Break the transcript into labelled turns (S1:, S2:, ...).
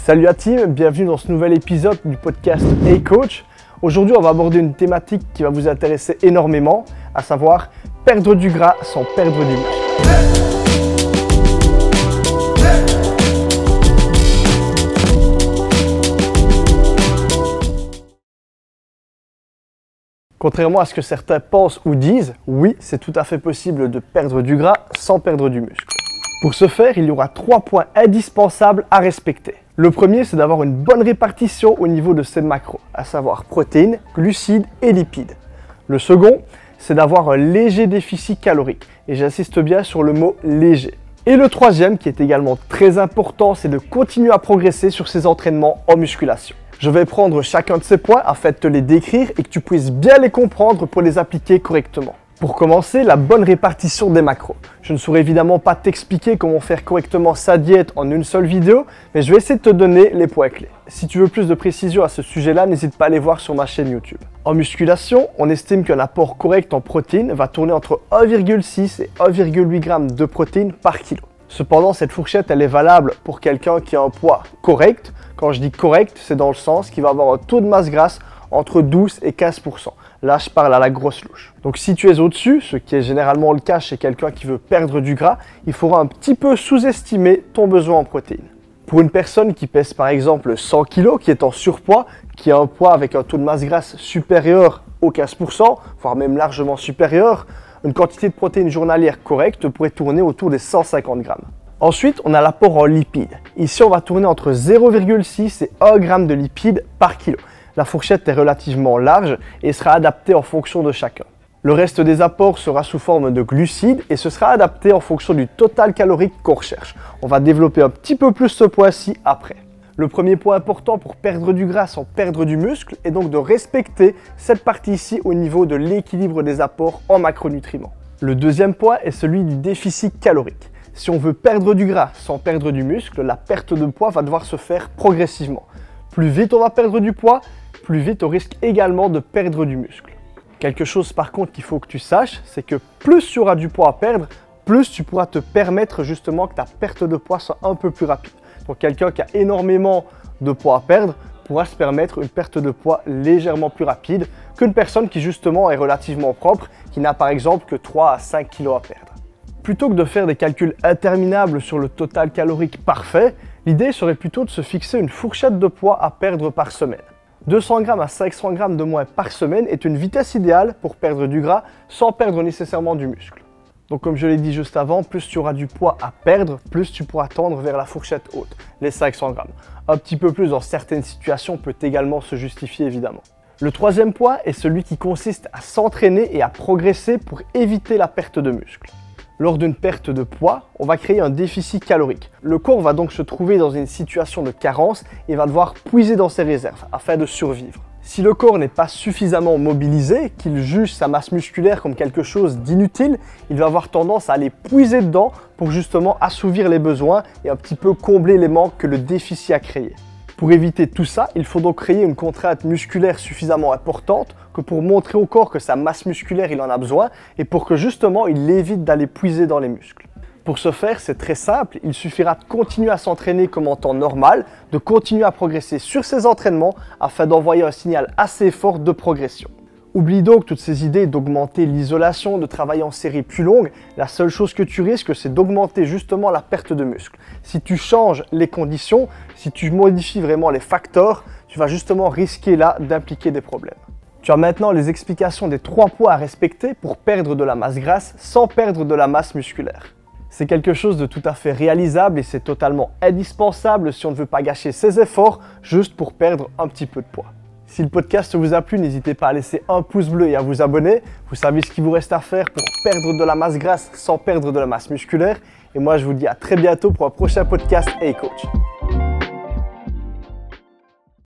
S1: Salut à team, bienvenue dans ce nouvel épisode du podcast Hey Coach. Aujourd'hui, on va aborder une thématique qui va vous intéresser énormément, à savoir perdre du gras sans perdre du muscle. Contrairement à ce que certains pensent ou disent, oui, c'est tout à fait possible de perdre du gras sans perdre du muscle. Pour ce faire, il y aura 3 points indispensables à respecter. Le premier, c'est d'avoir une bonne répartition au niveau de ces macros, à savoir protéines, glucides et lipides. Le second, c'est d'avoir un léger déficit calorique, et j'insiste bien sur le mot léger. Et le troisième, qui est également très important, c'est de continuer à progresser sur ces entraînements en musculation. Je vais prendre chacun de ces points afin de te les décrire et que tu puisses bien les comprendre pour les appliquer correctement. Pour commencer, la bonne répartition des macros. Je ne saurais évidemment pas t'expliquer comment faire correctement sa diète en une seule vidéo, mais je vais essayer de te donner les points clés. Si tu veux plus de précision à ce sujet-là, n'hésite pas à aller voir sur ma chaîne YouTube. En musculation, on estime qu'un apport correct en protéines va tourner entre 1,6 et 1,8 g de protéines par kilo. Cependant, cette fourchette, elle est valable pour quelqu'un qui a un poids correct. Quand je dis correct, c'est dans le sens qu'il va avoir un taux de masse grasse entre 12 et 15%. Là, je parle à la grosse louche. Donc, si tu es au-dessus, ce qui est généralement le cas chez quelqu'un qui veut perdre du gras, il faudra un petit peu sous-estimer ton besoin en protéines. Pour une personne qui pèse par exemple 100 kg, qui est en surpoids, qui a un poids avec un taux de masse grasse supérieur au 15%, voire même largement supérieur, une quantité de protéines journalière correcte pourrait tourner autour des 150 grammes. Ensuite, on a l'apport en lipides. Ici, on va tourner entre 0,6 et 1 g de lipides par kilo. La fourchette est relativement large et sera adaptée en fonction de chacun. Le reste des apports sera sous forme de glucides et ce sera adapté en fonction du total calorique qu'on recherche. On va développer un petit peu plus ce point-ci après. Le premier point important pour perdre du gras sans perdre du muscle est donc de respecter cette partie-ci au niveau de l'équilibre des apports en macronutriments. Le deuxième point est celui du déficit calorique. Si on veut perdre du gras sans perdre du muscle, la perte de poids va devoir se faire progressivement. Plus vite on va perdre du poids, plus vite on risque également de perdre du muscle. Quelque chose par contre qu'il faut que tu saches, c'est que plus tu auras du poids à perdre, plus tu pourras te permettre justement que ta perte de poids soit un peu plus rapide. Donc quelqu'un qui a énormément de poids à perdre pourra se permettre une perte de poids légèrement plus rapide qu'une personne qui justement est relativement propre, qui n'a par exemple que 3 à 5 kg à perdre. Plutôt que de faire des calculs interminables sur le total calorique parfait, l'idée serait plutôt de se fixer une fourchette de poids à perdre par semaine. 200 g à 500 g de moins par semaine est une vitesse idéale pour perdre du gras sans perdre nécessairement du muscle. Donc comme je l'ai dit juste avant, plus tu auras du poids à perdre, plus tu pourras tendre vers la fourchette haute, les 500 g. Un petit peu plus dans certaines situations peut également se justifier évidemment. Le troisième point est celui qui consiste à s'entraîner et à progresser pour éviter la perte de muscle. Lors d'une perte de poids, on va créer un déficit calorique. Le corps va donc se trouver dans une situation de carence et va devoir puiser dans ses réserves afin de survivre. Si le corps n'est pas suffisamment mobilisé, qu'il juge sa masse musculaire comme quelque chose d'inutile, il va avoir tendance à aller puiser dedans pour justement assouvir les besoins et un petit peu combler les manques que le déficit a créés. Pour éviter tout ça, il faut donc créer une contrainte musculaire suffisamment importante que pour montrer au corps que sa masse musculaire il en a besoin et pour que justement il évite d'aller puiser dans les muscles. Pour ce faire, c'est très simple, il suffira de continuer à s'entraîner comme en temps normal, de continuer à progresser sur ses entraînements afin d'envoyer un signal assez fort de progression. Oublie donc toutes ces idées d'augmenter l'isolation, de travailler en série plus longue. La seule chose que tu risques, c'est d'augmenter justement la perte de muscle. Si tu changes les conditions, si tu modifies vraiment les facteurs, tu vas justement risquer là d'impliquer des problèmes. Tu as maintenant les explications des 3 points à respecter pour perdre de la masse grasse sans perdre de la masse musculaire. C'est quelque chose de tout à fait réalisable et c'est totalement indispensable si on ne veut pas gâcher ses efforts juste pour perdre un petit peu de poids. Si le podcast vous a plu, n'hésitez pas à laisser un pouce bleu et à vous abonner. Vous savez ce qu'il vous reste à faire pour perdre de la masse grasse sans perdre de la masse musculaire. Et moi, je vous dis à très bientôt pour un prochain podcast Hey Coach.